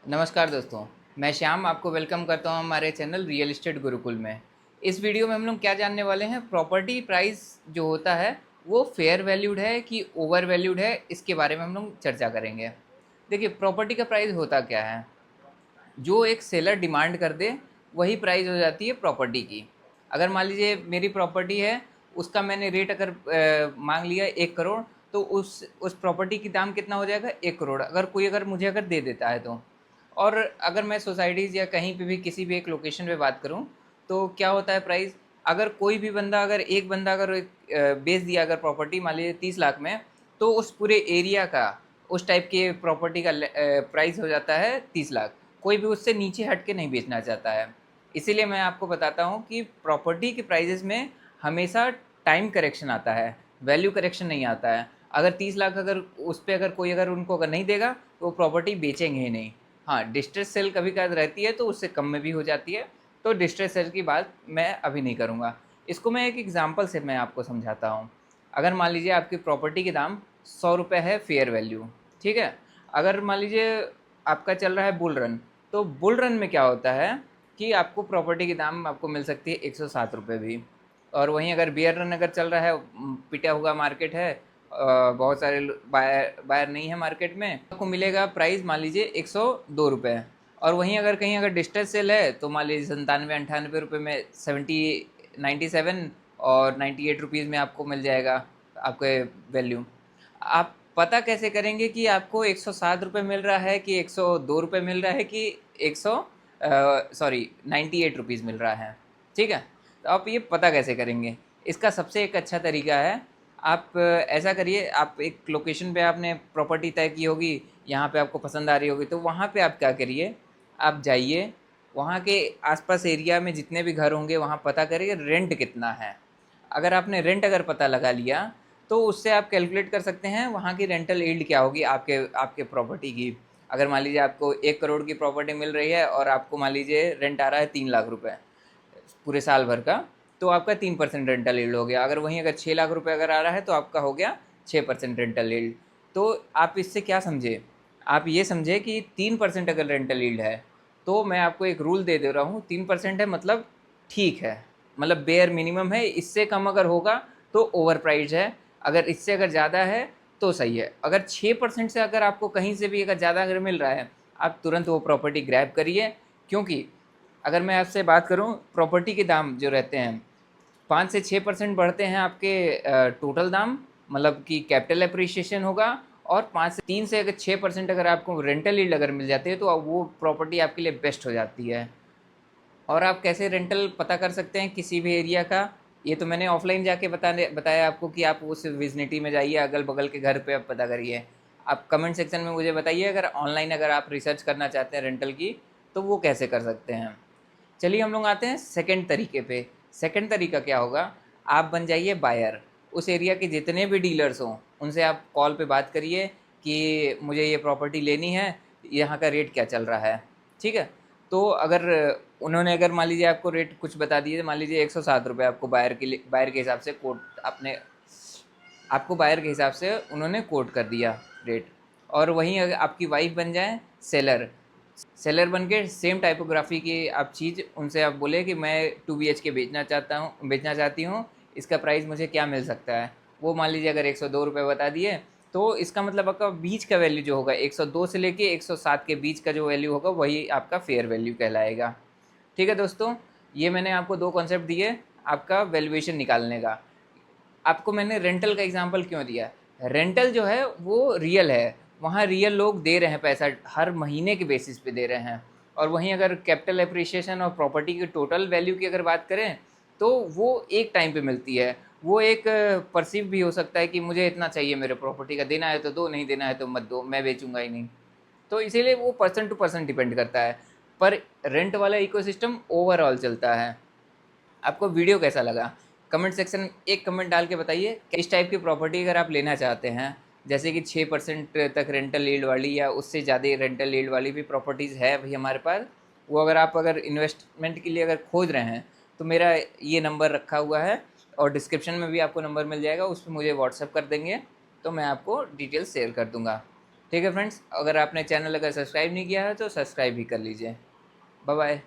नमस्कार दोस्तों, मैं श्याम आपको वेलकम करता हूं हमारे चैनल रियल एस्टेट गुरुकुल में। इस वीडियो में हम लोग क्या जानने वाले हैं, प्रॉपर्टी प्राइस जो होता है वो फेयर वैल्यूड है कि ओवर वैल्यूड है, इसके बारे में हम लोग चर्चा करेंगे। देखिए, प्रॉपर्टी का प्राइस होता क्या है, जो एक सेलर डिमांड कर दे वही प्राइस हो जाती है प्रॉपर्टी की। अगर मान लीजिए मेरी प्रॉपर्टी है, उसका मैंने रेट अगर मांग लिया 1 करोड़, तो उस प्रॉपर्टी की दाम कितना हो जाएगा, 1 करोड़। अगर मुझे अगर दे देता है तो। और अगर मैं सोसाइटीज़ या कहीं पे भी किसी भी एक लोकेशन पे बात करूँ, तो क्या होता है प्राइस। अगर कोई भी बंदा अगर एक बंदा अगर बेच दिया अगर प्रॉपर्टी मान लीजिए 30 लाख में, तो उस पूरे एरिया का उस टाइप के प्रॉपर्टी का प्राइस हो जाता है 30 लाख। कोई भी उससे नीचे हट के नहीं बेचना चाहता है। इसीलिए मैं आपको बताता हूँ कि प्रॉपर्टी के प्राइजेस में हमेशा टाइम करेक्शन आता है, वैल्यू करेक्शन नहीं आता है। अगर 30 लाख अगर उस पर अगर कोई अगर उनको अगर नहीं देगा, तो वो प्रॉपर्टी बेचेंगे ही नहीं। हाँ, डिस्ट्रेस सेल कभी कभार रहती है तो उससे कम में भी हो जाती है, तो डिस्ट्रेस सेल की बात मैं अभी नहीं करूँगा। इसको मैं एक एग्जांपल से मैं आपको समझाता हूँ। अगर मान लीजिए आपकी प्रॉपर्टी के दाम 100 रुपये है फेयर वैल्यू, ठीक है। अगर मान लीजिए आपका चल रहा है बुल रन, तो बुल रन में क्या होता है कि आपको प्रॉपर्टी की दाम आपको मिल सकती है 107 रुपये भी। और वहीं अगर बियर रन अगर चल रहा है, पिटा हुआ मार्केट है, बहुत सारे बायर बायर नहीं है मार्केट में, आपको मिलेगा प्राइस मान लीजिए 102 रुपये। और वहीं अगर कहीं अगर डिस्ट्रेस सेल है, तो मान लीजिए 97-98 रुपये में 97 और 98 रुपीज़ में आपको मिल जाएगा आपके वैल्यू। आप पता कैसे करेंगे कि आपको 107 रुपये मिल रहा है कि 102 रुपये मिल रहा है कि 98 रुपीज़ मिल रहा है, ठीक है। तो आप ये पता कैसे करेंगे, इसका सबसे एक अच्छा तरीका है। आप ऐसा करिए, आप एक लोकेशन पे आपने प्रॉपर्टी तय की होगी, यहाँ पे आपको पसंद आ रही होगी, तो वहाँ पे आप क्या करिए, आप जाइए वहाँ के आसपास एरिया में जितने भी घर होंगे वहाँ पता करिए रेंट कितना है। अगर आपने रेंट अगर पता लगा लिया, तो उससे आप कैलकुलेट कर सकते हैं वहाँ की रेंटल यील्ड क्या होगी आपके आपके प्रॉपर्टी की। अगर मान लीजिए आपको 1 करोड़ की प्रॉपर्टी मिल रही है और आपको मान लीजिए रेंट आ रहा है 3 लाख रुपए पूरे साल भर का, तो आपका 3% रेंटल यील्ड हो गया। अगर वहीं अगर 6 लाख रुपए अगर आ रहा है, तो आपका हो गया 6% रेंटल यील्ड। तो आप इससे क्या समझे, आप ये समझे कि 3% अगर रेंटल यील्ड है, तो मैं आपको एक रूल दे दे रहा हूँ, 3% है मतलब ठीक है, मतलब बेयर मिनिमम है। इससे कम अगर होगा तो ओवर प्राइस है, अगर इससे अगर ज़्यादा है तो सही है। अगर 6% से अगर आपको कहीं से भी अगर ज़्यादा अगर मिल रहा है, आप तुरंत वो प्रॉपर्टी ग्रैब करिए। क्योंकि अगर मैं आपसे बात करूं, प्रॉपर्टी के दाम जो रहते हैं 5 से 6% बढ़ते हैं आपके टोटल दाम, मतलब कि कैपिटल अप्रिशिएशन होगा। और 5 से 3 से अगर 6% अगर आपको रेंटल यील्ड अगर मिल जाती है, तो अब वो प्रॉपर्टी आपके लिए बेस्ट हो जाती है। और आप कैसे रेंटल पता कर सकते हैं किसी भी एरिया का, ये तो मैंने ऑफलाइन जाके बताया आपको कि आप उस विजिनिटी में जाइए, अगल बगल के घर पे आप पता करिए। आप कमेंट सेक्शन में मुझे बताइए, अगर ऑनलाइन अगर आप रिसर्च करना चाहते हैं रेंटल की, तो वो कैसे कर सकते हैं। चलिए हम लोग आते हैं सेकंड तरीके पे। सेकंड तरीका क्या होगा, आप बन जाइए बायर। उस एरिया के जितने भी डीलर्स हों, उनसे आप कॉल पे बात करिए कि मुझे ये प्रॉपर्टी लेनी है, यहाँ का रेट क्या चल रहा है, ठीक है। तो अगर उन्होंने अगर मान लीजिए आपको रेट कुछ बता दिए, मान लीजिए 107 रुपये आपको बायर के हिसाब से कोट आपने आपको बायर के हिसाब से उन्होंने कोट कर दिया रेट। और वहीं अगर आपकी वाइफ बन जाए सेलर, सेलर बन के सेम टाइपोग्राफी की आप चीज़ उनसे आप बोले कि मैं 2 BHK बेचना चाहती हूँ, इसका प्राइस मुझे क्या मिल सकता है। वो मान लीजिए अगर 102 रुपये बता दिए, तो इसका मतलब आपका बीच का वैल्यू जो होगा 102 से लेके 107 के बीच का जो वैल्यू होगा वही आपका फेयर वैल्यू कहलाएगा। ठीक है दोस्तों, ये मैंने आपको दो कॉन्सेप्ट दिए आपका वैल्यूएशन निकालने का। आपको मैंने रेंटल का एग्जांपल क्यों दिया, रेंटल जो है वो रियल है, वहाँ रियल लोग दे रहे हैं पैसा, हर महीने के बेसिस पे दे रहे हैं। और वहीं अगर कैपिटल अप्रिशिएशन और प्रॉपर्टी की टोटल वैल्यू की अगर बात करें, तो वो एक टाइम पे मिलती है। वो एक परसीव भी हो सकता है कि मुझे इतना चाहिए मेरे प्रॉपर्टी का, देना है तो दो, नहीं देना है तो मत दो, मैं बेचूंगा ही नहीं। तो इसीलिए वो पर्सन टू पर्सन डिपेंड करता है। पर रेंट वाला इकोसिस्टम ओवरऑल चलता है। आपको वीडियो कैसा लगा, कमेंट सेक्शन में एक कमेंट डाल के बताइए। इस टाइप की प्रॉपर्टी अगर आप लेना चाहते हैं, जैसे कि 6% तक रेंटल यील्ड वाली या उससे ज़्यादा रेंटल यील्ड वाली भी प्रॉपर्टीज़ है भाई हमारे पास, वो अगर आप अगर इन्वेस्टमेंट के लिए अगर खोज रहे हैं, तो मेरा ये नंबर रखा हुआ है और डिस्क्रिप्शन में भी आपको नंबर मिल जाएगा, उस पर मुझे व्हाट्सअप कर देंगे, तो मैं आपको डिटेल्स शेयर कर दूँगा। ठीक है फ्रेंड्स, अगर आपने चैनल अगर सब्सक्राइब नहीं किया है तो सब्सक्राइब भी कर लीजिए। Bye bye.